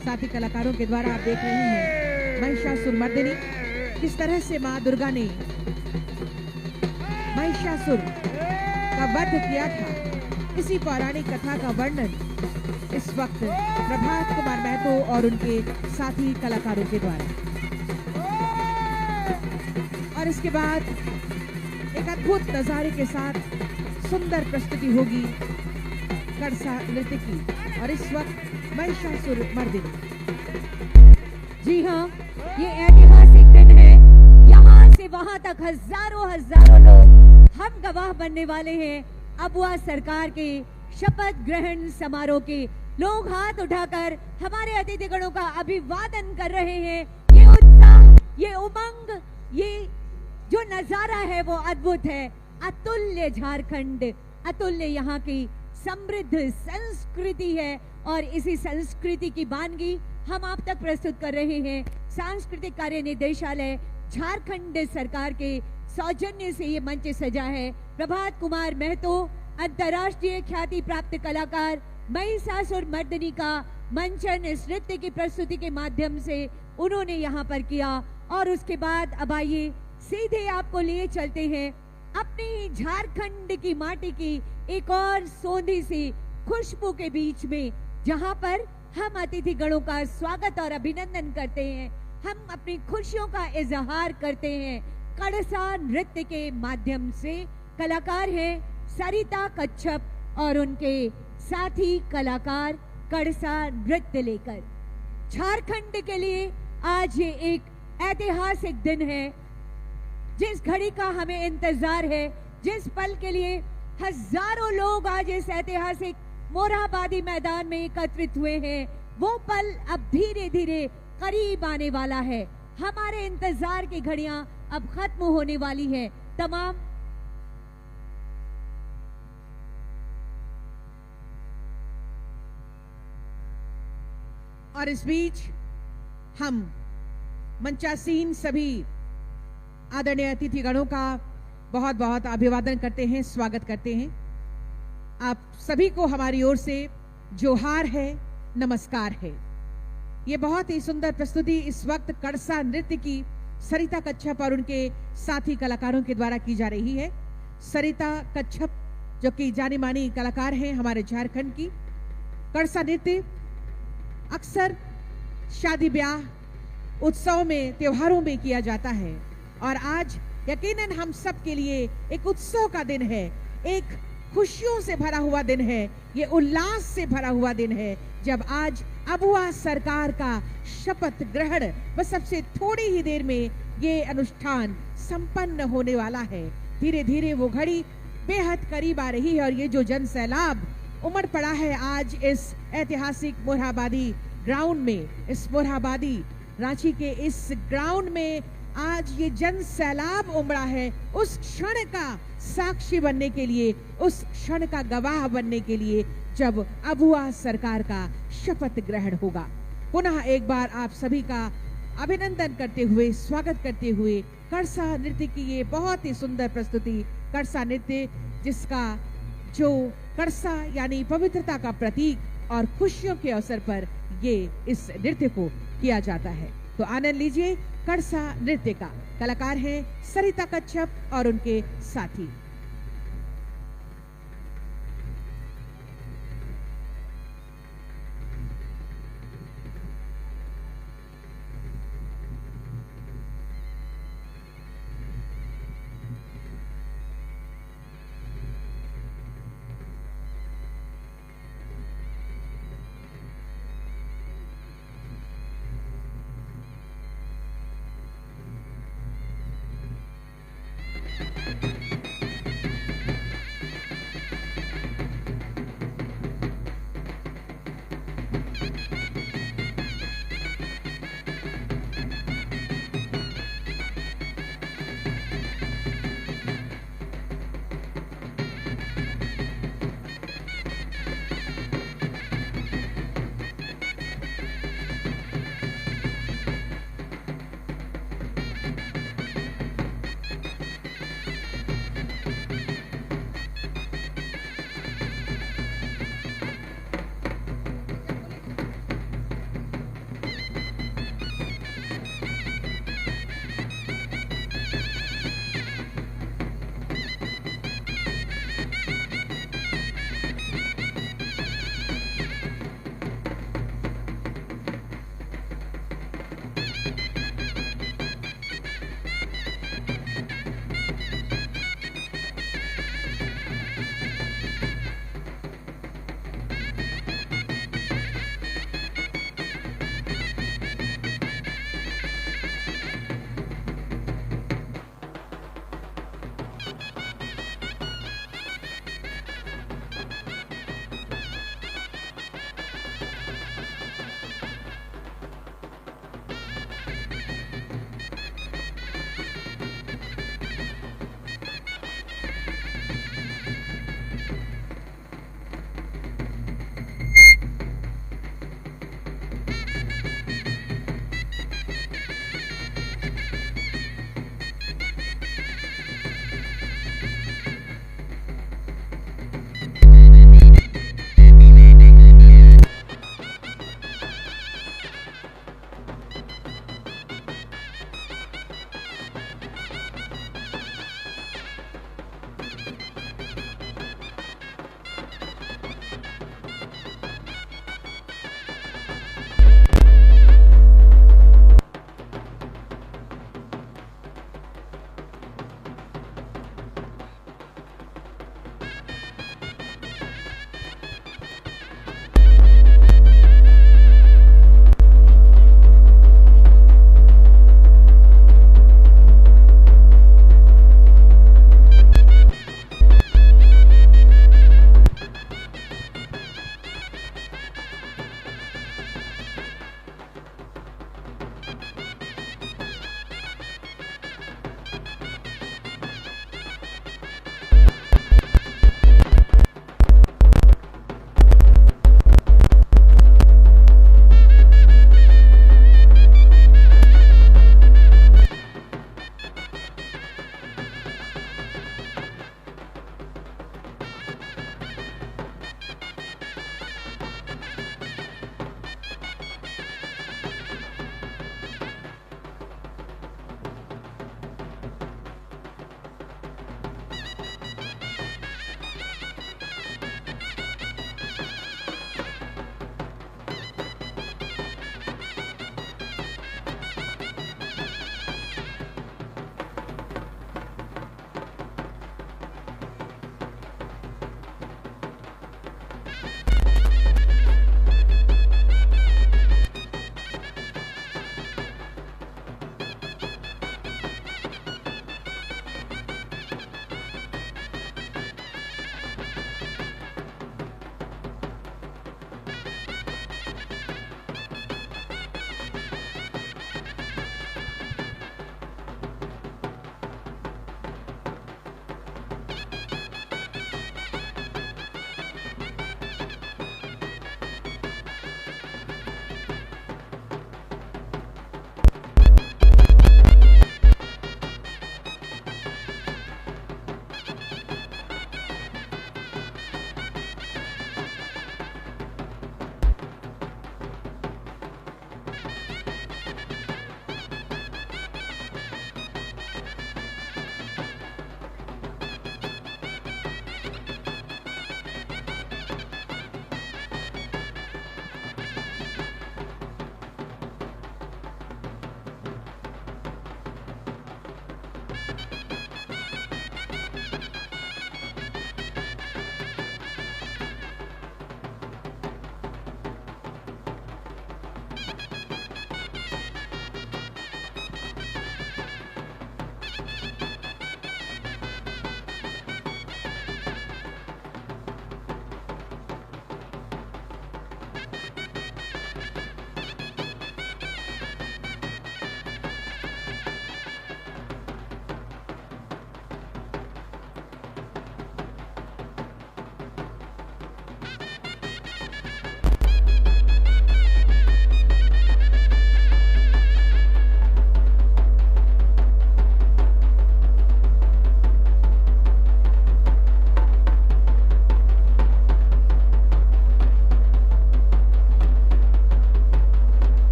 साथी कलाकारों के द्वारा आप देख रहे हैं महिषासुरमर्दिनी। किस तरह से माँ दुर्गा ने महिषासुर का वध किया था, इसी पौराणिक कथा का वर्णन इस वक्त प्रभात कुमार महतो और उनके साथी कलाकारों के द्वारा। और इसके बाद एक अद्भुत नजारे के साथ सुंदर प्रस्तुति होगी कड़सा नृत्य की। और इस वक्त महिषासुरमर्दिनी। जी हाँ, ये ऐतिहासिक दिन है। यहाँ से वहाँ तक हजारों लोग हम गवाह बनने वाले हैं अबुआ सरकार के शपथ ग्रहण समारोह के। लोग हाथ उठाकर हमारे अतिथिगणों का अभिवादन कर रहे हैं। ये उत्साह, ये उमंग, ये जो नजारा है वो अद्भुत है। अतुल्य झारखंड, अतुल्य यहाँ की समृद्ध संस्कृति है और इसी संस्कृति की वानगी हम आप तक प्रस्तुत कर रहे हैं। सांस्कृतिक कार्य निदेशालय झारखंड सरकार के सौजन्य से ये मंच सजा है। प्रभात कुमार महतो अंतर्राष्ट्रीय ख्याति प्राप्त कलाकार महिषासुरमर्दिनी का मंचन इस नृत्य की प्रस्तुति के माध्यम से उन्होंने यहाँ पर किया। और उसके बाद अब आइए सीधे आपको लिए चलते हैं अपनी झारखंड की माटी की एक और सोंधी सी खुशबू के बीच में, जहां पर हम अतिथि गणों का स्वागत और अभिनंदन करते हैं। हम अपनी खुशियों का इजहार करते हैं कड़सा नृत्य के माध्यम से। कलाकार हैं सरिता कच्छप और उनके साथी कलाकार कड़सा नृत्य लेकर। झारखंड के लिए आज ये एक ऐतिहासिक दिन है। जिस घड़ी का हमें इंतजार है, जिस पल के लिए हजारों लोग आज इस ऐतिहासिक मोरहाबादी मैदान में एकत्रित हुए हैं, वो पल अब धीरे धीरे करीब आने वाला है। हमारे इंतजार की घड़ियां अब खत्म होने वाली है। तमाम और इस बीच हम मंचासीन सभी आदरणीय अतिथिगणों का बहुत बहुत अभिवादन करते हैं, स्वागत करते हैं। आप सभी को हमारी ओर से जोहार है, नमस्कार है। ये बहुत ही सुंदर प्रस्तुति इस वक्त कड़सा नृत्य की सरिता कच्छप और उनके साथी कलाकारों के द्वारा की जा रही है। सरिता कच्छप जो कि जानी मानी कलाकार हैं हमारे झारखंड की। कड़सा नृत्य अक्सर शादी ब्याह, उत्सव में, त्योहारों में किया जाता है और आज यकीनन हम सब के लिए एक उत्सव का दिन है, एक खुशियों से भरा हुआ दिन है, ये उल्लास से भरा हुआ दिन है, जब आज अबुआ सरकार का शपथ ग्रहण बस सबसे थोड़ी ही देर में ये अनुष्ठान संपन्न होने वाला है। धीरे धीरे वो घड़ी बेहद करीब आ रही है और ये जो जन सैलाब उमड़ पड़ा है आज इस ऐतिहासिक मोरहाबादी ग्राउंड में, इस मोरहाबादी रांची के इस ग्राउंड में आज ये जन सैलाब उमड़ा है, उस क्षण का साक्षी बनने के लिए, उस क्षण का गवाह बनने के लिए जब अबुआ सरकार का शपथ ग्रहण होगा। पुनः एक बार आप सभी का अभिनंदन करते हुए, स्वागत करते हुए कड़सा नृत्य की ये बहुत ही सुंदर प्रस्तुति, कड़सा नृत्य जिसका जो कड़सा यानी पवित्रता का प्रतीक और खुशियों के अवसर पर ये इस नृत्य को किया जाता है। तो आनंद लीजिए कड़सा नृत्य का। कलाकार हैं सरिता कच्छप और उनके साथी।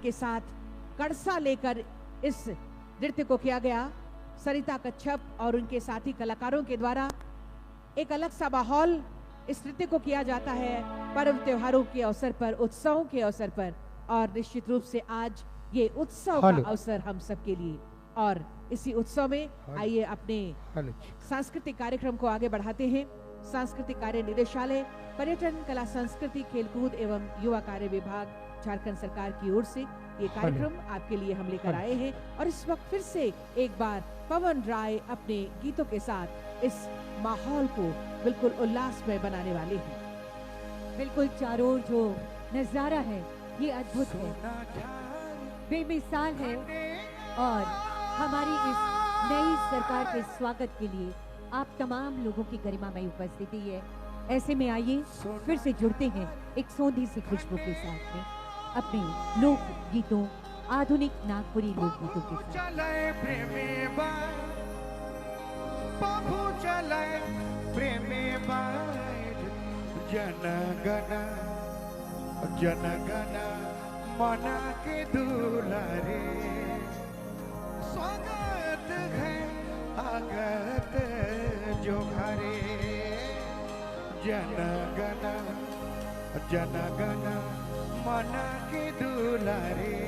के साथ कड़सा लेकर इस नृत्य को किया गया। सरिता कच्छप और उनके साथी कलाकारों के द्वारा एक अलग सा माहौल इस नृत्य को किया जाता है पर्व त्योहारों के अवसर पर, उत्सवों के अवसर पर। और निश्चित रूप से आज ये उत्सव का अवसर हम सबके लिए, और इसी उत्सव में आइए अपने सांस्कृतिक कार्यक्रम को आगे बढ़ाते हैं। सांस्कृतिक कार्य निदेशालय, पर्यटन, कला, संस्कृति, खेलकूद एवं युवा कार्य विभाग, झारखंड सरकार की ओर से ये कार्यक्रम आपके लिए हम लेकर आए हैं। और इस वक्त फिर से एक बार पवन राय अपने गीतों के साथ इस माहौल को बिल्कुल उल्लासमय बनाने वाले हैं। बिल्कुल चारों ओर जो नजारा है ये अद्भुत है, बेमिसाल है। और हमारी इस नई सरकार के स्वागत के लिए आप तमाम लोगों की गरिमामय उपस्थिति है। ऐसे में आइए फिर से जुड़ते हैं एक सौंधी सी खुशबू के साथ में अपने लोक गीतों, आधुनिक नागपुरी लोक गीतों के साथ। जनगण मना के दुलारे, स्वागत है आगत जो घरे। जनगण मना के दुलारे,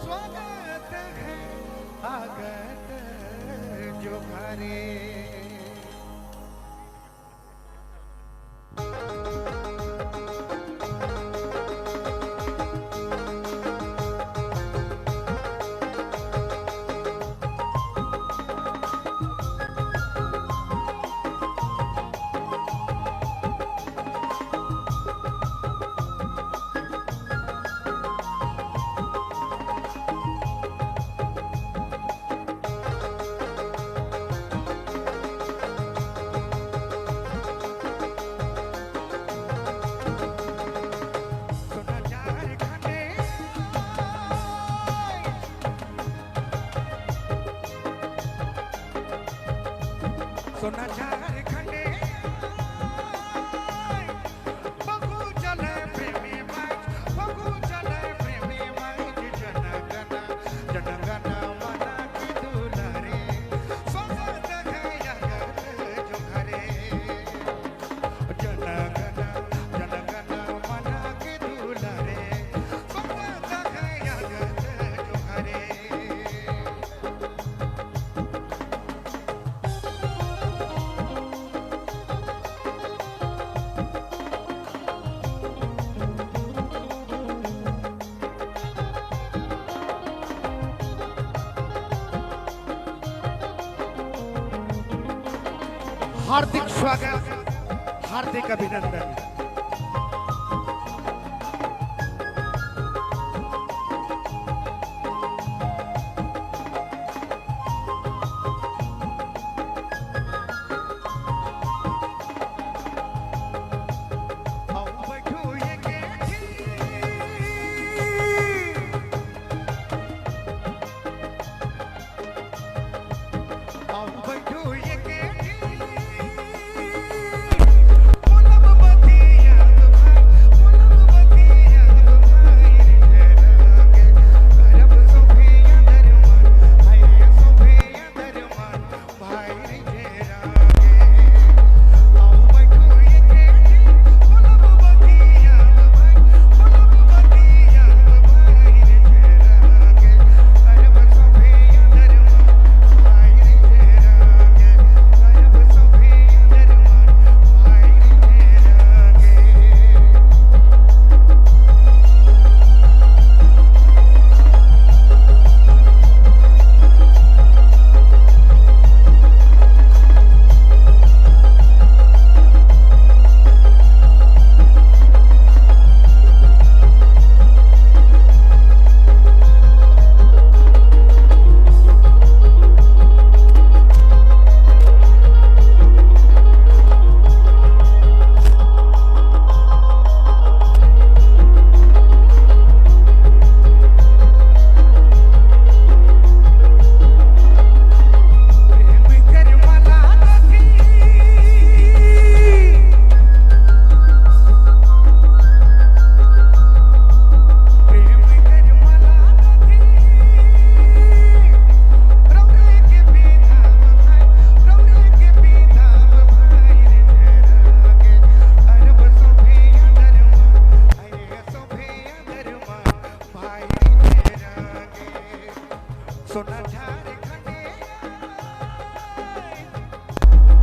स्वागत है आगत जो घरे। सोना झारखंडे बगु चले प्रेमी बाज, बगु चले प्रेमी बाज। जनगण मना के दुलारे, स्वागत है आगत जो घरे। जनगण मना के दुलारे, स्वागत है आगत जो घरे। हार्दिक स्वागत, हार्दिक अभिनंदन। बैठू ये सोना झारखंडे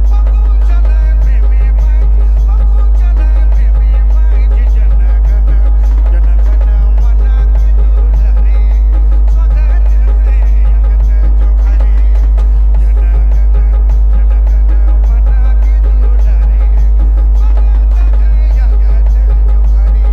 बगू चला प्रेमे बाई बगू चला प्रेमे बाई जनगण जनगण मना के दुलारे स्वागत है जगत जो भरे जनगण जनगण मना के दुलारे स्वागत है जगत जो भरे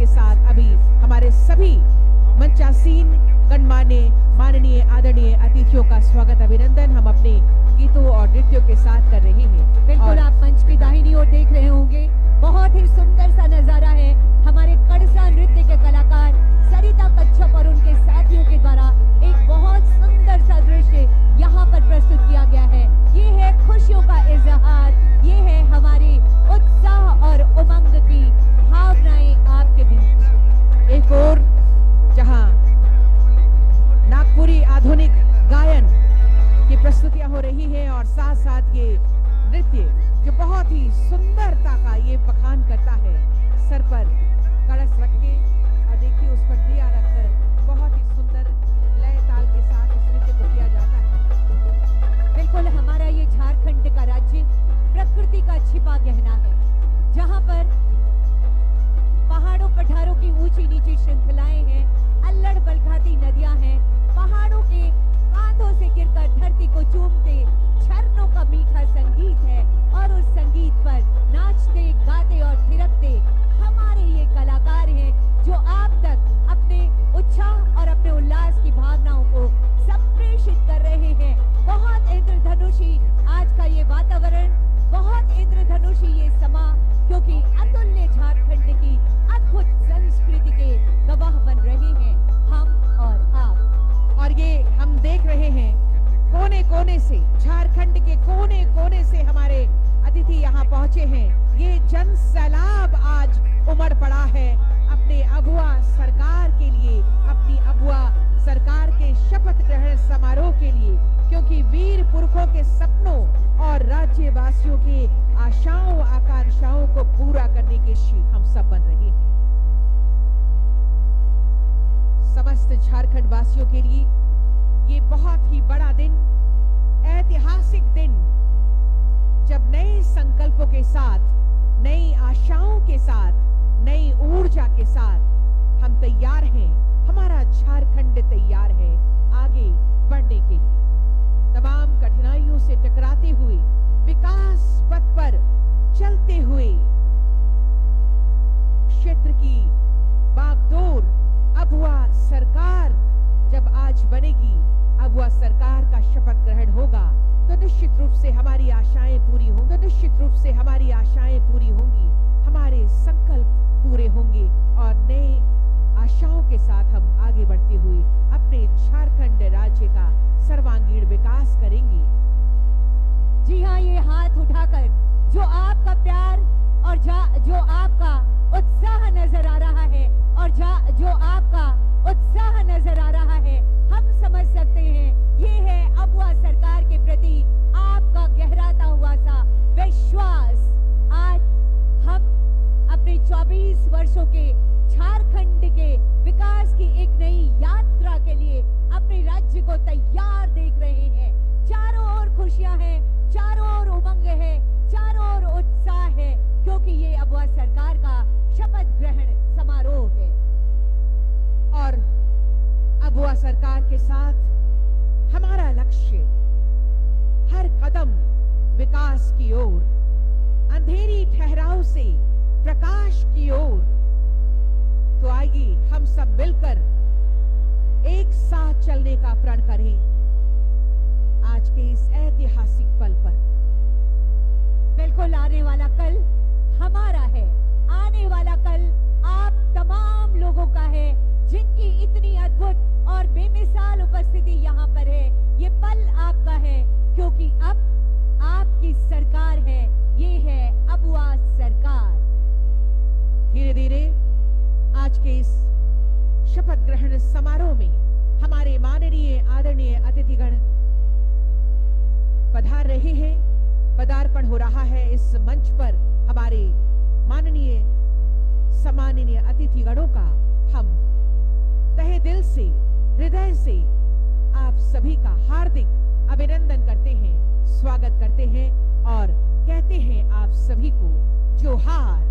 साथ अभी हमारे सभी मंचासीन गणमान्य माननीय आदरणीय अतिथियों का स्वागत अभिनंदन हम अपने गीतों और नृत्यों के साथ कर रहे हैं। बिल्कुल आप मंच की दाहिनी ओर देख रहे होंगे, बहुत ही सुंदर सा नजारा है। हमारे कड़सा नृत्य के कलाकार सरिता कच्छप और उनके साथियों के द्वारा एक बहुत सुंदर सा दृश्य यहाँ पर प्रस्तुत किया गया है। ये है खुशियों का इजहार, ये है हमारे उत्साह और उमंग की भावनाएं आपके बीच। एक और जहां नागपुरी आधुनिक गायन की प्रस्तुतियां हो रही हैं और साथ साथ ये नृत्य जो बहुत ही सुंदरता का ये बखान करता है, सर पर कलश रख के और देखिए उस पर दिया रखकर बहुत ही सुंदर लय ताल के साथ इस नृत्य को किया जाता है। बिल्कुल हमारा ये झारखंड का राज्य प्रकृति का छिपा गहना है, जहाँ पर पहाड़ों पठारों की ऊंची नीची श्रृंखलाएं हैं, अल्लड़ बलखाती नदियां हैं, पहाड़ों के कांधों से गिरकर धरती को चूमते झरनों का मीठा संगीत है और उस संगीत पर नाचते गाते और थिरकते हमारे ये कलाकार हैं जो आप तक अपने उत्साह और अपने उल्लास की भावनाओं को संप्रेषित कर रहे हैं। बहुत इंद्रधनुषी आज का ये वातावरण, बहुत इंद्रधनुषी ये समा, क्योंकि अतुल्य झारखंड की अद्भुत संस्कृति के गवाह बन रहे हैं हम और आप। और ये हम देख रहे हैं कोने कोने से, झारखंड के कोने कोने से हमारे अतिथि यहाँ पहुंचे हैं। ये जन सैलाब आज उमड़ पड़ा है अपने अगुआ सरकार के लिए, अपनी अगुआ सरकार के शपथ ग्रहण समारोह के लिए, क्योंकि वीर पुरखों के सपनों और राज्यवासियों के आशाओं आकांक्षाओं को पूरा करने के हम सब बन रहे हैं। समस्त झारखंड वासियों के लिए ये बहुत ही बड़ा दिन, ऐतिहासिक दिन, जब नए संकल्पों के साथ, नई आशाओं के साथ, नई ऊर्जा के साथ हम तैयार हैं, हमारा झारखंड तैयार है आगे बढ़ने के लिए। तमाम कठिनाइयों से टकराते हुए विकास पथ पर चलते हुए क्षेत्र की बागडोर अगुआ सरकार जब आज बनेगी, अगुआ सरकार का शपथ ग्रहण होगा, तो निश्चित रूप से हमारी आशाएं पूरी होंगी, तो निश्चित रूप से हमारी आशाएं पूरी होंगी, हमारे संकल्प पूरे होंगे और नए आशाओं के साथ हम आगे बढ़ते हुए अपने झारखंड राज्य का सर्वांगीण विकास करेंगे। जी हाँ, ये हाथ उठाकर जो आपका प्यार और जो आपका उत्साह नजर आ रहा है और जो आपका उत्साह नजर आ रहा है, हम समझ सकते हैं ये है अगुआ सरकार के प्रति आपका गहराता हुआ सा विश्वास। आज हम अपने 24 वर्षों के झारखंड के विकास की एक नई यात्रा के लिए अपने राज्य को तैयार देख रहे हैं। चारों ओर खुशियां हैं, चारों ओर उमंग है, चारों ओर उत्साह है, क्योंकि ये अगुआ सरकार का शपथ ग्रहण समारोह है। और अगुआ सरकार के साथ हमारा लक्ष्य हर कदम विकास की ओर, अंधेरी ठहराव से प्रकाश की ओर। तो आइए हम सब मिलकर एक साथ चलने का प्रण करें आज के इस ऐतिहासिक पल पर। बिल्कुल आने वाला कल हमारा है, आने वाला कल आप तमाम लोगों का है, जिनकी इतनी अद्भुत और बेमिसाल उपस्थिति यहाँ पर है। ये पल आपका है, क्योंकि अब आपकी सरकार है, ये है अगुआ सरकार। धीरे धीरे आज के इस शपथ ग्रहण समारोह में हमारे माननीय आदरणीय अतिथिगण पधार रहे हैं। पदार्पण हो रहा है इस मंच पर हमारे माननीय सम्माननीय अतिथिगणों का। हम तहे दिल से, हृदय से आप सभी का हार्दिक अभिनंदन करते हैं, स्वागत करते हैं और कहते हैं आप सभी को जोहार।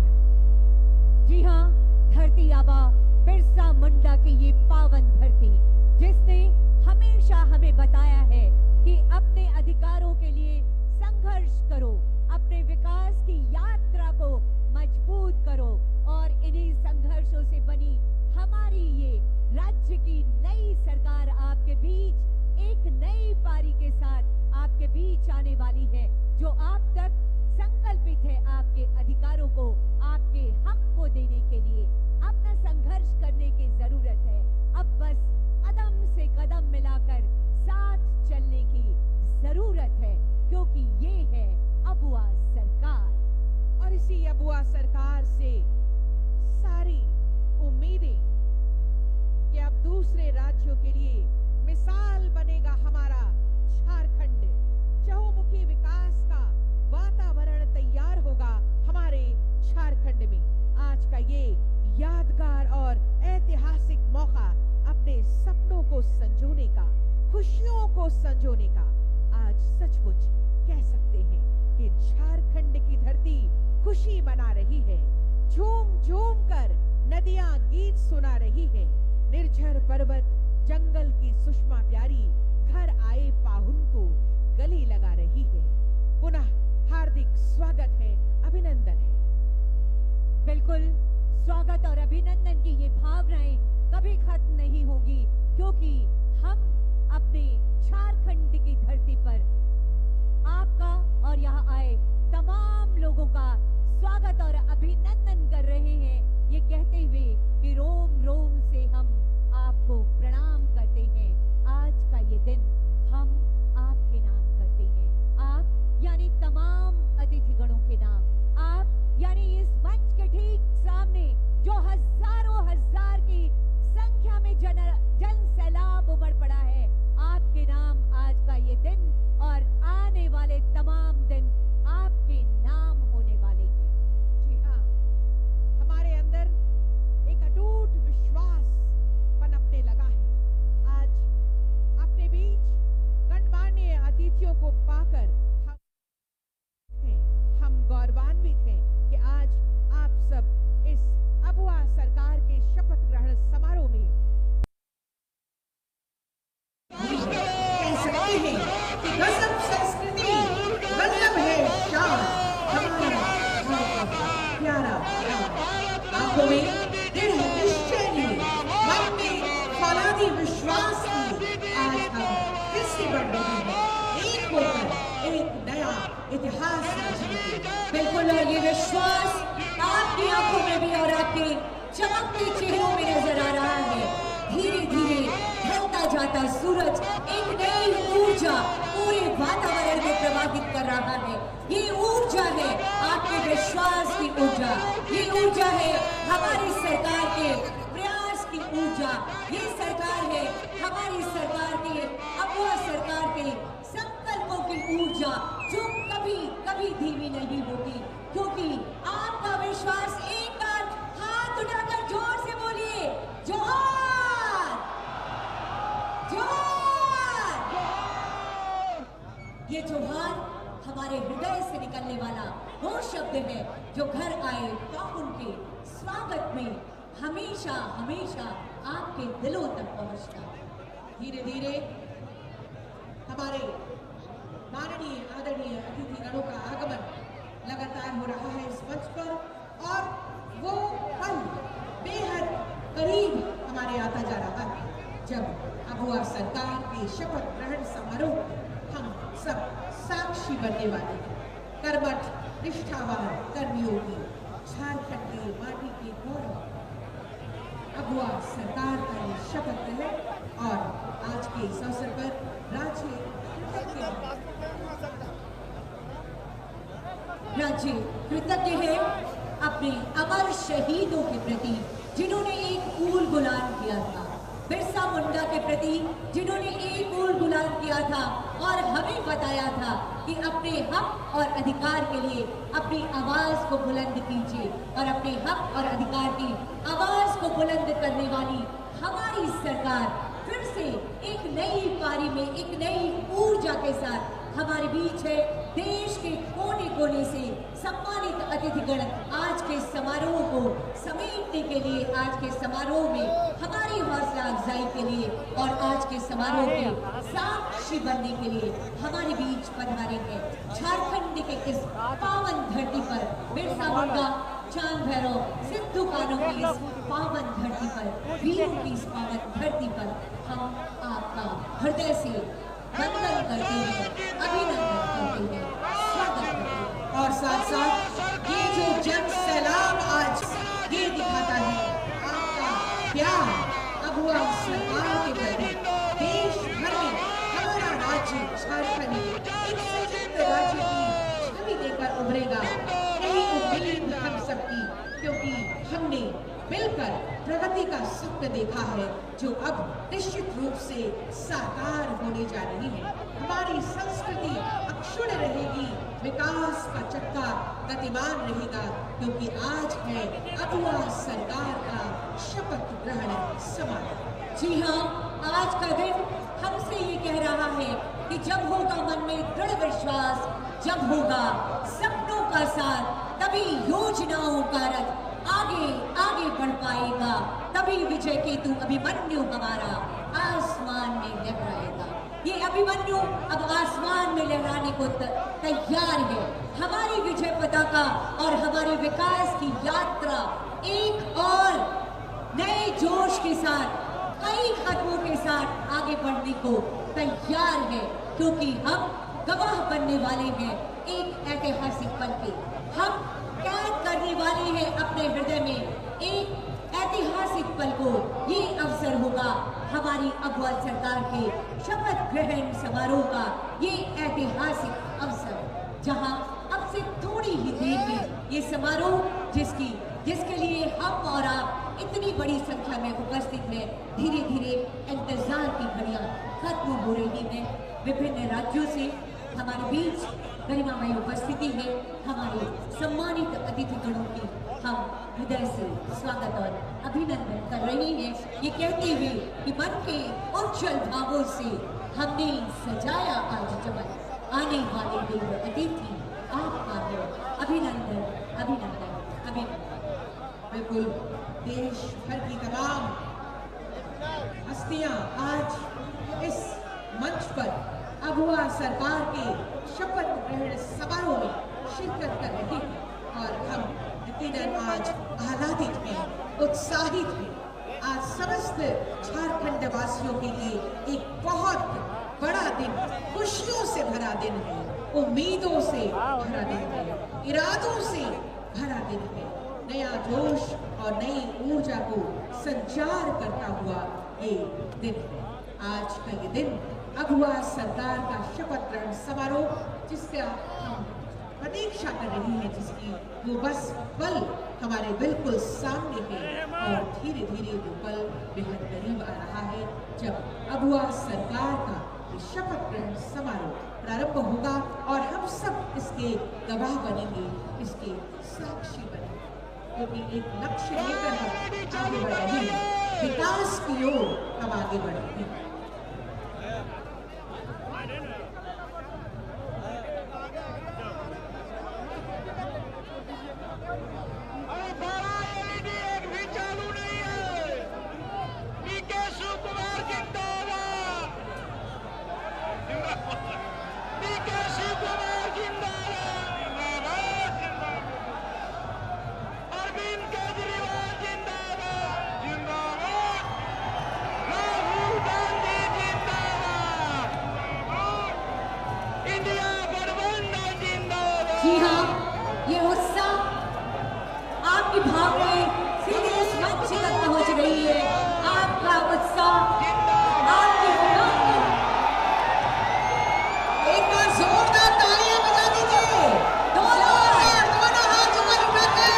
जी हाँ, धरती आबा बिरसा मुंडा की ये पावन धरती, जिसने हमेशा हमें बताया है कि अपने अधिकारों के लिए संघर्ष करो, अपने विकास की यात्रा को मजबूत करो और इन्हीं संघर्षों से बनी को संजोने का आज सचमुच कह सकते हैं कि झारखंड की धरती खुशी मना रही है। झूम झूम कर नदियां गीत सुना रही है। निर्झर पर्वत जंगल की सुषमा प्यारी घर आए पाहुन को गले लगा रही है। पुनः हार्दिक स्वागत है, अभिनंदन है। बिल्कुल, स्वागत और अभिनंदन की ये भावनाएं कभी खत्म नहीं होगी, क्योंकि हम अपने झारखंड की धरती पर आपका और यहाँ आए तमाम लोगों का स्वागत और अभिनंदन कर रहे हैं, ये कहते हुए कि रोम रोम से हम आपको प्रणाम करते हैं। आज का ये दिन हम आपके नाम करते हैं। आप यानी तमाम अतिथिगणों के नाम, आप यानी इस मंच के ठीक सामने जो हजारों हजार की संख्या में जन सैलाब उमड़ पड़ा है, आपके नाम आज का ये दिन और आने वाले तमाम दिन आपके नाम होने वाले हैं। जी हाँ, हमारे अंदर एक अटूट विश्वास पनपने लगा है। आज अपने बीच गणमान्य अतिथियों को पाकर हम गौरवान्वित हैं कि आज आप सब इस अबुआ सरकार के शपथ ग्रहण समारोह में कह सकते हैं कि गजब संस्कृति, गजब है शान, हमारा प्यारा आंखों में दृढ़ निश्चय लिए, मन में फौलादी विश्वास की आज हम फिर से बढ़ रहे हैं, एक होकर एक नया इतिहास रचेंगे। बिल्कुल, और ये विश्वास आपकी आंखों में भी और आपके चमकते चेहरों में नजर आ रहा है। धीरे धीरे ढलता जाता सूरज एक नई ऊर्जा पूरे वातावरण में प्रवाहित कर रहा है। ये ऊर्जा है आपके विश्वास की ऊर्जा, ये ऊर्जा है हमारी सरकार के प्रयास की ऊर्जा, ये सरकार है हमारी सरकार के अबुआ सरकार के संकल्पों की ऊर्जा, जो कभी कभी धीमी नहीं होगी, क्योंकि आपका विश्वास। एक बार हाथ उठाकर जोर से बोलिए, जोहार जोहार। ये जोहार हमारे हृदय से निकलने वाला वो शब्द है जो घर आए पाहुन के स्वागत में हमेशा हमेशा आपके दिलों तक पहुंचता। धीरे धीरे हमारे माननीय आदरणीय अतिथिगणों का आगमन लगातार हो रहा है इस मंच पर, और वो पल बेहद करीब हमारे आता जा रहा है जब अबुआ सरकार के शपथ ग्रहण समारोह हम सब साक्षी बनने वाले हैं। कर्मठ निष्ठावान कर्मियों की झारखंड की माटी के गौरव अबुआ सरकार का ये शपथ ग्रहण, और आज के इस अवसर पर राज्य कृतज्ञ है अपने अमर शहीदों के प्रति जिन्होंने एक फूल गुलाम किया था, बिरसा मुंडा के प्रति जिन्होंने एक फूल गुलाम किया था और हमें बताया था कि अपने हक और अधिकार के लिए अपनी आवाज को बुलंद कीजिए, और अपने हक और अधिकार की आवाज को बुलंद करने वाली हमारी सरकार फिर से एक नई पारी में एक नई ऊर्जा के साथ हमारे बीच है। देश के कोने कोने से सम्मानित अतिथिगण आज के समारोह को समेटने के लिए, आज के समारोह में हमारी हौसला अफजाई के लिए और आज के समारोह के साक्षी बनने के लिए हमारे बीच पधारे हैं। झारखंड के इस पावन धरती पर, बिरसा मुंडा, चांद भैरव, सिद्धू कान्हू की इस पावन धरती पर, वीरों की इस पावन धरती पर हम आपका हृदय से वंदन करते हैं, अभिनंदन करते हैं, स्वागत करते हैं। और साथ साथ ये जो जन सैलाब आज ये दिखाता है आपका प्यार अबुआ सरकार के प्रति। देश भर में हमारा राज्य झारखंड एक सशक्त राज्य की छवि देकर उभरेगा, यही उम्मीद हम सबकी, क्योंकि हमने मिलकर प्रगति का स्वप्न देखा है जो अब निश्चित रूप से साकार होने जा रही है। हमारी संस्कृति अक्षुण्ण रहेगी, विकास का चक्का गतिमान रहेगा, क्योंकि आज है अबुआ सरकार का शपथ ग्रहण समारोह। जी हाँ, आज का दिन हमसे ये कह रहा है कि जब होगा मन में दृढ़ विश्वास, जब होगा सपनों का साथ, तभी योजनाओं का रथ आगे आगे बढ़ पाएगा, तभी विजय केतु अभिमन्यु हमारा आसमान में लहराएगा। ये अभिमन्यु अब आसमान में लहराने को तैयार है। हमारी विजय पताका और हमारे विकास की यात्रा एक और नए जोश के साथ, कई कदमों के साथ आगे बढ़ने को तैयार है, क्योंकि हम गवाह बनने वाले हैं एक ऐतिहासिक पल के। हम कैद करने वाले हैं अपने हृदय में एक ऐतिहासिक पल को। ये अवसर होगा हमारी अगवा सरकार के शपथ ग्रहण समारोह का, ये ऐतिहासिक अवसर, जहां अब से थोड़ी ही देर में ये समारोह जिसके लिए हम और आप इतनी बड़ी संख्या में उपस्थित हैं, धीरे धीरे इंतजार की घड़ियां खत्म हो रही हैं। विभिन्न राज्यों से हमारे बीच गरिमामय उपस्थिति है। हमारे सम्मानित अतिथिगणों की हम हृदय से स्वागत और अभिनंदन कर रहे हैं, ये कहते हुए कि मन के उज्जवल भावों से हमने सजाया आज जगत, आने वाले देव अतिथि आपका है। अभिनंदन अभिनंदन अभिनंदन। बिल्कुल, देश भर की तमाम हस्तियां आज इस मंच पर अगवा सरकार के शपथ ग्रहण समारोह में शिरकत कर रही हैं और हम यकीनन आज आह्लादित हैं, उत्साहित हैं। आज समस्त झारखंड वासियों के लिए एक बहुत बड़ा दिन, खुशियों से भरा दिन है, उम्मीदों से भरा दिन है, इरादों से भरा दिन है। नया जोश और नई ऊर्जा को संचार करता हुआ ये दिन है। आज का ये दिन अगवा सरकार का शपथ ग्रहण समारोह, जिससे हम प्रतीक्षा कर रही है, जिसकी वो बस पल हमारे बिल्कुल सामने है और धीरे धीरे वो पल बेहद करीब आ रहा है, जब अगवा सरकार का ये शपथ ग्रहण समारोह प्रारंभ होगा और हम सब इसके गवाह बनेंगे, इसके साक्षी बनेंगे, क्योंकि एक लक्ष्य लेकर हम आगे बढ़ रहे हैं, विकास की ओर हम आगे बढ़ रहे हैं। जी हाँ, ये उत्साह आपकी भावनाएं सीधे इस मंच तक पहुंच रही है। आपका उत्साह, आपकी भावनाएं, एक बार जोरदार तालियां बजा दीजिए। दोनों हाथ ऊपर उठाकर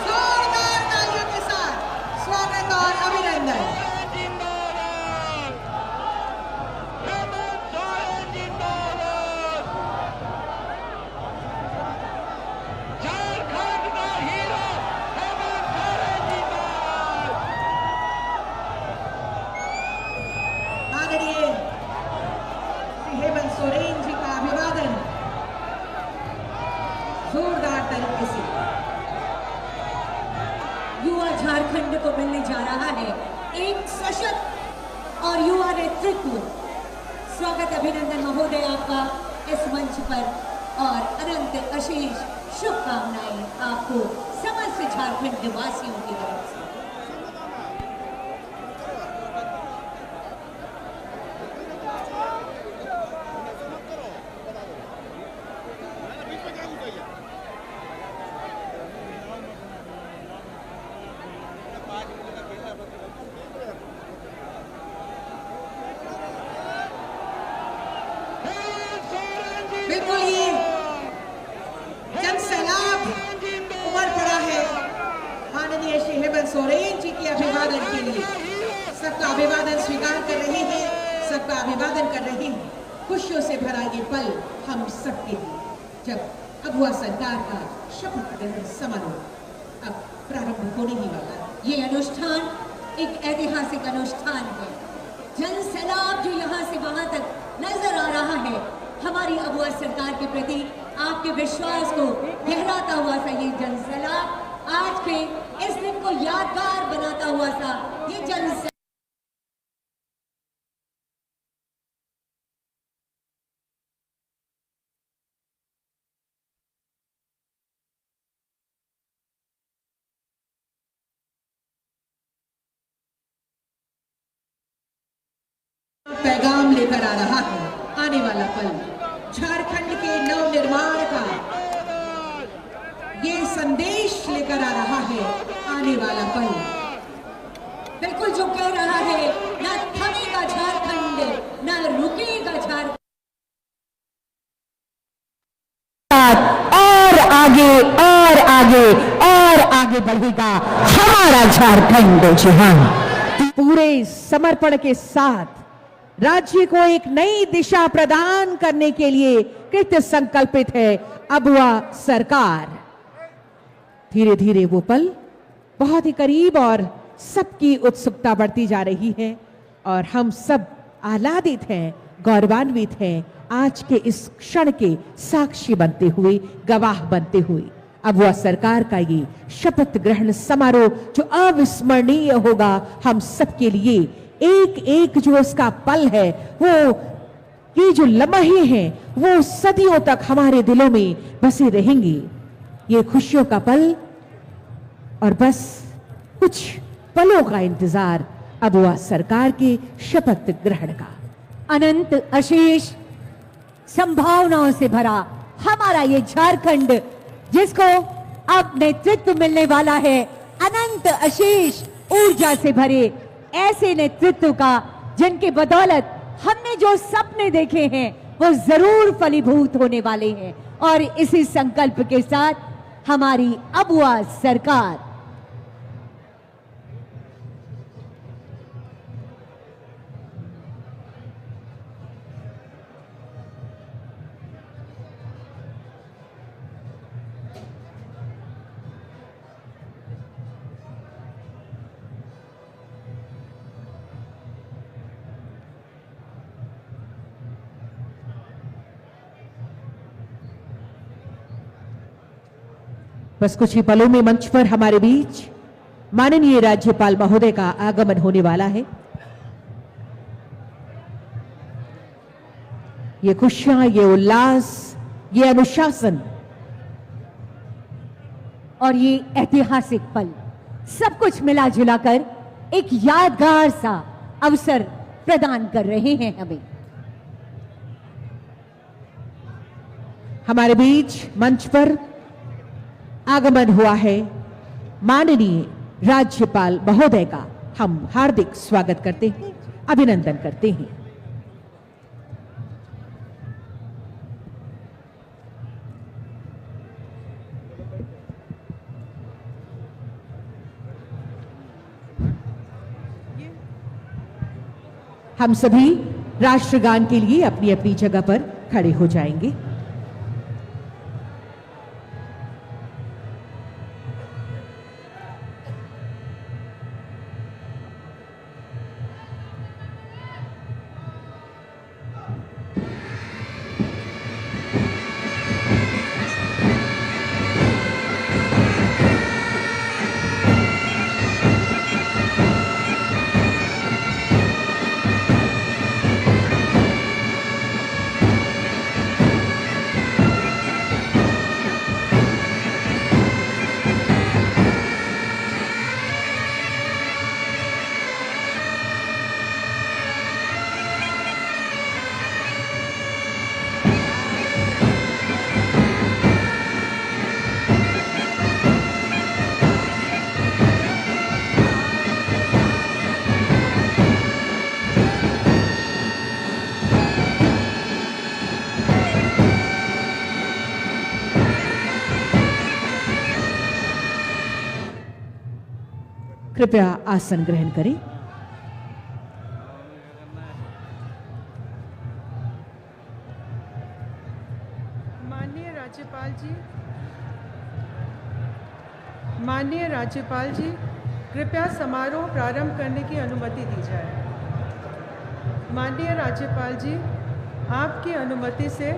जोरदार तालियों के साथ स्वागत और अभिनंदन। माननीय श्री हेमंत सोरेन जी का अभिवादन जोरदार तरीके से युवा झारखंड को मिलने जा रहा है एक सशक्त और युवा नेतृत्व। स्वागत अभिनंदन महोदय आपका इस मंच पर और अनंत अशेष शुभकामनाएं आपको समस्त झारखंड वासियों की तरफ से। बिल्कुल, ये जन सैलाब उमड़ पड़ा है माननीय श्री हेमंत सोरेन जी के अभिवादन के लिए। सबका अभिवादन स्वीकार कर रहे हैं, सबका अभिवादन कर रहे हैं। खुशियों से भरा ये पल हम सबके लिए, जब अगवा सरकार का शपथ ग्रहण समारोह अब प्रारंभ होने ही वाला है। ये अनुष्ठान एक ऐतिहासिक अनुष्ठान है। जन सैलाब जो यहाँ से वहां तक नजर आ रहा है। हमारी अबुआ सरकार के प्रति आपके विश्वास को गहराता हुआ सा ये जनसैलाब, आज के इस दिन को यादगार बनाता हुआ सा ये जनसैलाब। पैगाम लेकर आ रहा है आने वाला पल, झारखंड के नवनिर्माण का ये संदेश लेकर आ रहा है आने वाला पल। बिल्कुल जो कह रहा है, ना थमेगा झारखंड, ना रुकेगा झारखंड, और आगे और आगे और आगे बढ़ेगा हमारा झारखंड। जी हाँ, पूरे समर्पण के साथ राज्य को एक नई दिशा प्रदान करने के लिए कृत संकल्पित है अबुआ सरकार। धीरे धीरे वो पल बहुत ही करीब और सबकी उत्सुकता बढ़ती जा रही है और हम सब आह्लादित हैं, गौरवान्वित हैं आज के इस क्षण के साक्षी बनते हुए, गवाह बनते हुए। अबुआ सरकार का ये शपथ ग्रहण समारोह जो अविस्मरणीय होगा हम सबके लिए, एक एक जो उसका पल है, वो ये जो लम्हे हैं वो सदियों तक हमारे दिलों में बसे रहेंगे। ये खुशियों का पल और बस कुछ पलों का इंतजार अबुआ सरकार के शपथ ग्रहण का। अनंत अशेष संभावनाओं से भरा हमारा ये झारखंड, जिसको अब नेतृत्व मिलने वाला है अनंत अशेष ऊर्जा से भरे ऐसे नेतृत्व का, जिनके बदौलत हमने जो सपने देखे हैं वो जरूर फलीभूत होने वाले हैं। और इसी संकल्प के साथ हमारी अबुआ सरकार बस कुछ ही पलों में मंच पर हमारे बीच माननीय राज्यपाल महोदय का आगमन होने वाला है। ये खुशियां, ये उल्लास, ये अनुशासन और ये ऐतिहासिक पल सब कुछ मिला जुला कर एक यादगार सा अवसर प्रदान कर रहे हैं हमें। हमारे बीच मंच पर आगमन हुआ है माननीय राज्यपाल महोदय का। हम हार्दिक स्वागत करते हैं, अभिनंदन करते हैं। हम सभी राष्ट्रगान के लिए अपनी अपनी जगह पर खड़े हो जाएंगे। कृपया आसन ग्रहण करें। माननीय राज्यपाल जी, कृपया समारोह प्रारंभ करने की अनुमति दी जाए। माननीय राज्यपाल जी, आपकी अनुमति से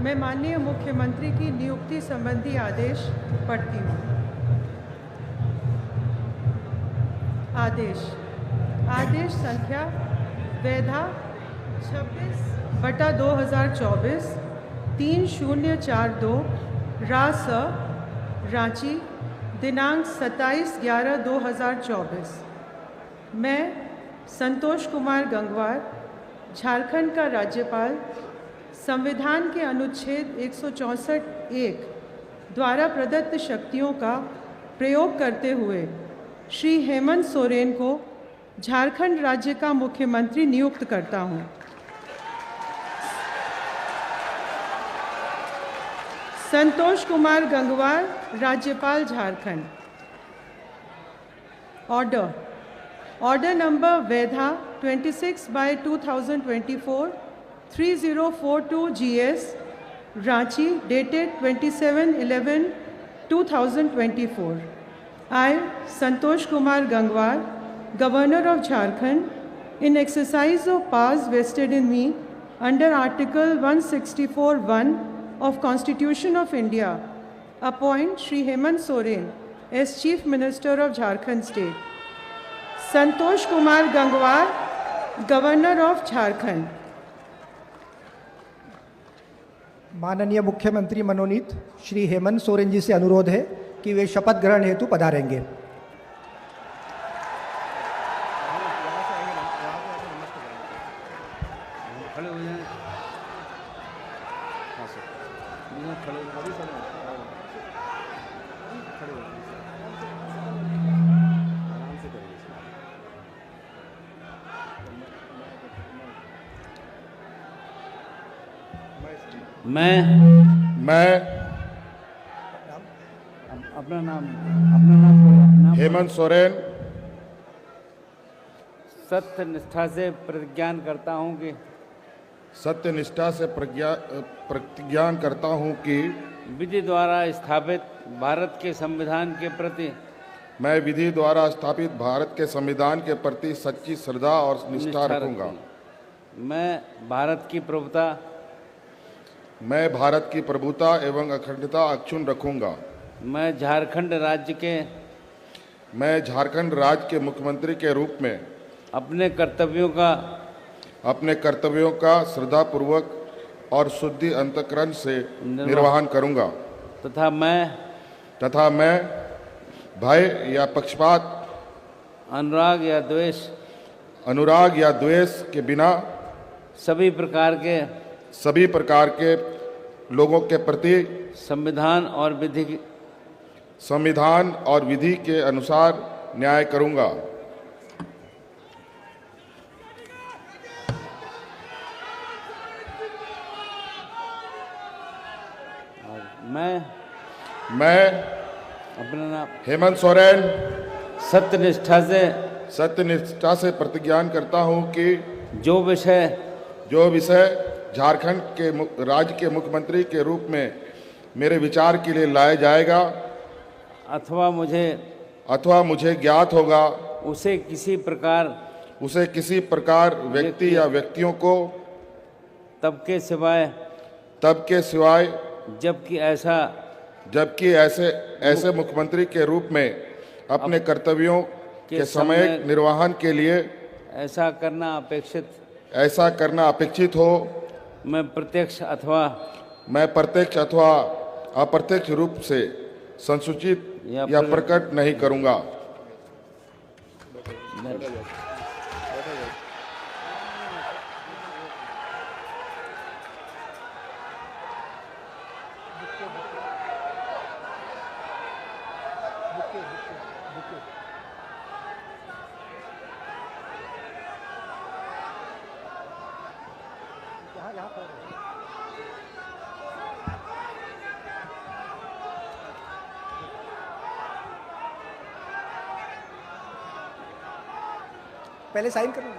मैं माननीय मुख्यमंत्री की नियुक्ति संबंधी आदेश पढ़ती हूँ। आदेश संख्या वैधा 26/2024 3042 रास रांची दिनांक 27/11/2024। मैं संतोष कुमार गंगवार झारखंड का राज्यपाल संविधान के अनुच्छेद 164(1) द्वारा प्रदत्त शक्तियों का प्रयोग करते हुए श्री हेमंत सोरेन को झारखंड राज्य का मुख्यमंत्री नियुक्त करता हूं। संतोष कुमार गंगवार, राज्यपाल झारखंड। ऑर्डर नंबर वैधा 26/2024 3042 GS Ranchi dated 27/11/2024. I, Santosh Kumar Gangwar, Governor of Jharkhand, in exercise of powers vested in me under Article 164(1) of Constitution of India, appoint Shri Hemant Soren as Chief Minister of Jharkhand State. Santosh Kumar Gangwar, Governor of Jharkhand. माननीय मुख्यमंत्री मनोनीत श्री हेमंत सोरेन जी से अनुरोध है कि वे शपथ ग्रहण हेतु पधारेंगे। मैं अपना नाम हेमंत सोरेन सत्य निष्ठा से प्रतिज्ञान करता हूं कि सत्यनिष्ठा से प्रतिज्ञान करता हूं कि विधि द्वारा स्थापित भारत के संविधान के प्रति मैं विधि द्वारा स्थापित भारत के संविधान के प्रति सच्ची श्रद्धा और निष्ठा रखूंगा। मैं भारत की प्रभुता एवं अखंडता अक्षुण्ण रखूंगा। मैं झारखंड राज्य के मुख्यमंत्री के रूप में अपने कर्तव्यों का श्रद्धापूर्वक और शुद्धि अंतःकरण से निर्वहन करूंगा तथा मैं भय या पक्षपात, अनुराग या द्वेष के बिना सभी प्रकार के लोगों के प्रति संविधान और विधि के अनुसार न्याय करूंगा। मैं अपना नाम हेमंत सोरेन सत्यनिष्ठा से प्रतिज्ञान करता हूं कि जो विषय झारखंड के राज्य के मुख्यमंत्री के रूप में मेरे विचार के लिए लाया जाएगा अथवा मुझे ज्ञात होगा उसे किसी प्रकार व्यक्ति या व्यक्तियों को तब के सिवाय जबकि ऐसे मुख्यमंत्री के रूप में अपने कर्तव्यों के समय निर्वहन के लिए ऐसा करना अपेक्षित हो मैं प्रत्यक्ष अथवा अप्रत्यक्ष रूप से संसूचित या प्रकट नहीं करूंगा। पहले साइन करना।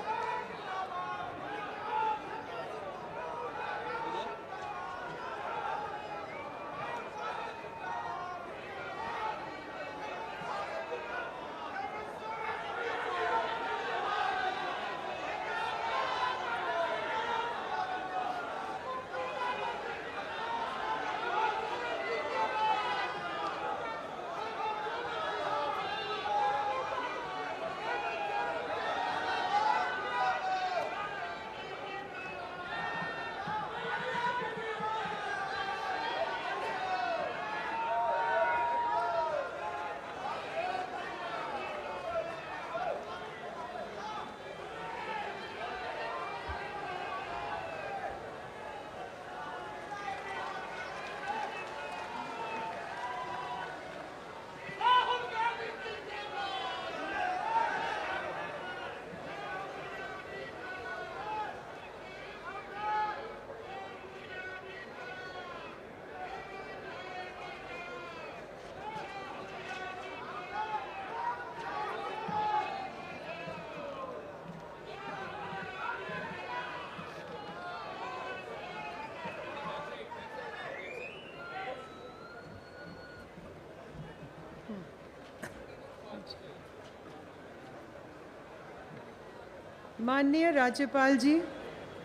माननीय राज्यपाल जी,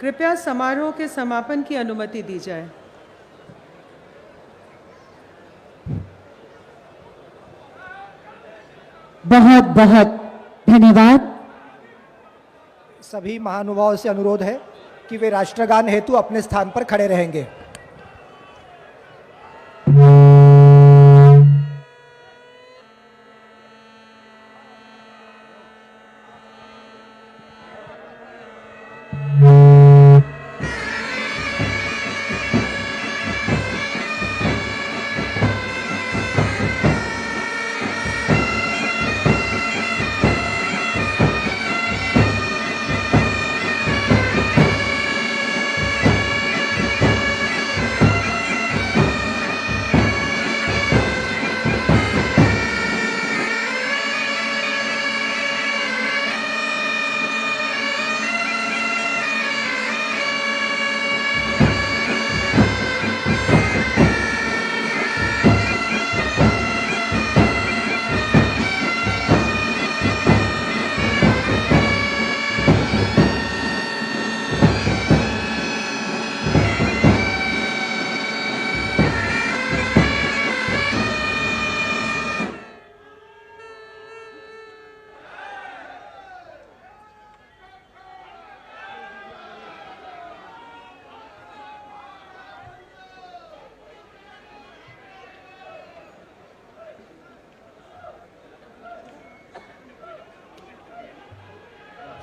कृपया समारोह के समापन की अनुमति दी जाए। बहुत बहुत धन्यवाद। सभी महानुभावों से अनुरोध है कि वे राष्ट्रगान हेतु अपने स्थान पर खड़े रहेंगे।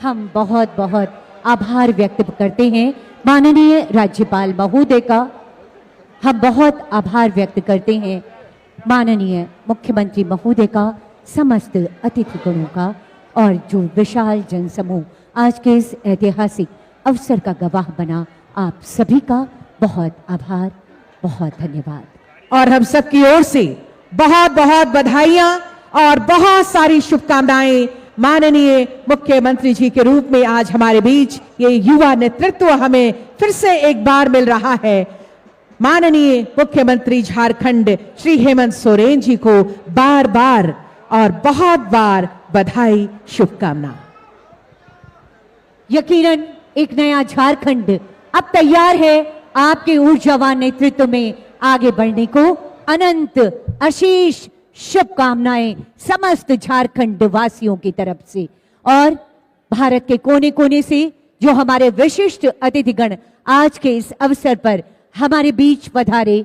हम बहुत बहुत आभार व्यक्त करते हैं माननीय राज्यपाल महोदय का। हम बहुत आभार व्यक्त करते हैं माननीय मुख्यमंत्री महोदय का, समस्त अतिथिगणों का और जो विशाल जनसमूह आज के इस ऐतिहासिक अवसर का गवाह बना, आप सभी का बहुत आभार, बहुत धन्यवाद। और हम सबकी ओर से बहुत बहुत बधाइयां और बहुत सारी शुभकामनाएं माननीय मुख्यमंत्री जी के रूप में आज हमारे बीच ये युवा नेतृत्व हमें फिर से एक बार मिल रहा है। माननीय मुख्यमंत्री झारखंड श्री हेमंत सोरेन जी को बार बार और बहुत बार बधाई, शुभकामना। यकीनन एक नया झारखंड अब तैयार है आपके ऊर्जावान नेतृत्व में आगे बढ़ने को। अनंत आशीष शुभकामनाएं समस्त झारखंड वासियों की तरफ से और भारत के कोने कोने से जो हमारे विशिष्ट अतिथिगण आज के इस अवसर पर हमारे बीच पधारे।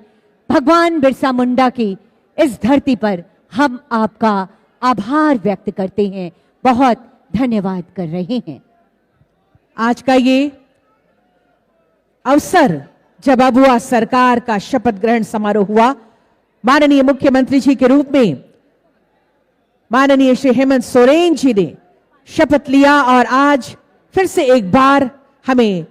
भगवान बिरसा मुंडा की इस धरती पर हम आपका आभार व्यक्त करते हैं, बहुत धन्यवाद कर रहे हैं। आज का ये अवसर जब अबुआ सरकार का शपथ ग्रहण समारोह हुआ, माननीय मुख्यमंत्री जी के रूप में माननीय श्री हेमंत सोरेन जी ने शपथ लिया और आज फिर से एक बार हमें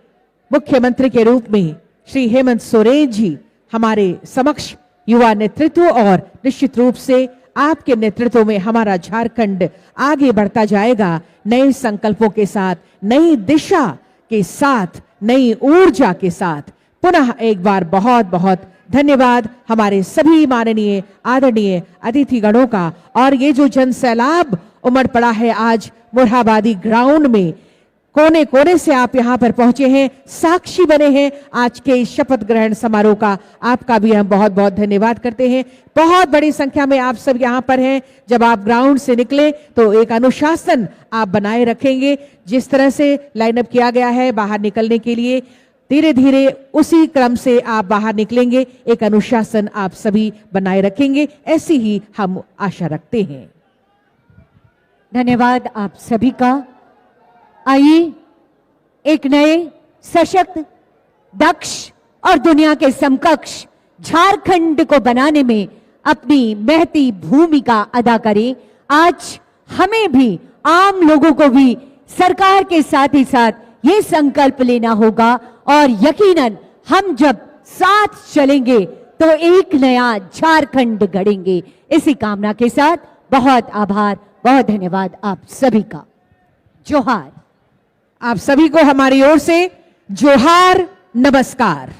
मुख्यमंत्री के रूप में श्री हेमंत सोरेन जी हमारे समक्ष युवा नेतृत्व और निश्चित रूप से आपके नेतृत्व में हमारा झारखंड आगे बढ़ता जाएगा, नए संकल्पों के साथ, नई दिशा के साथ, नई ऊर्जा के साथ। पुनः एक बार बहुत बहुत धन्यवाद हमारे सभी माननीय आदरणीय अतिथिगणों का। और ये जो जन सैलाब उमड़ पड़ा है आज मुरहाबादी ग्राउंड में, कोने कोने से आप यहाँ पर पहुंचे हैं, साक्षी बने हैं आज के इस शपथ ग्रहण समारोह का, आपका भी हम बहुत बहुत धन्यवाद करते हैं। बहुत बड़ी संख्या में आप सब यहाँ पर हैं। जब आप ग्राउंड से निकले तो एक अनुशासन आप बनाए रखेंगे, जिस तरह से लाइनअप किया गया है बाहर निकलने के लिए, धीरे धीरे उसी क्रम से आप बाहर निकलेंगे, एक अनुशासन आप सभी बनाए रखेंगे, ऐसी ही हम आशा रखते हैं। धन्यवाद आप सभी का। आइए एक नए सशक्त, दक्ष और दुनिया के समकक्ष झारखंड को बनाने में अपनी महती भूमिका अदा करें। आज हमें भी, आम लोगों को भी सरकार के साथ ही साथ ये संकल्प लेना होगा और यकीनन हम जब साथ चलेंगे तो एक नया झारखंड गढ़ेंगे। इसी कामना के साथ बहुत आभार, बहुत धन्यवाद आप सभी का। जोहार। आप सभी को हमारी ओर से जोहार, नमस्कार।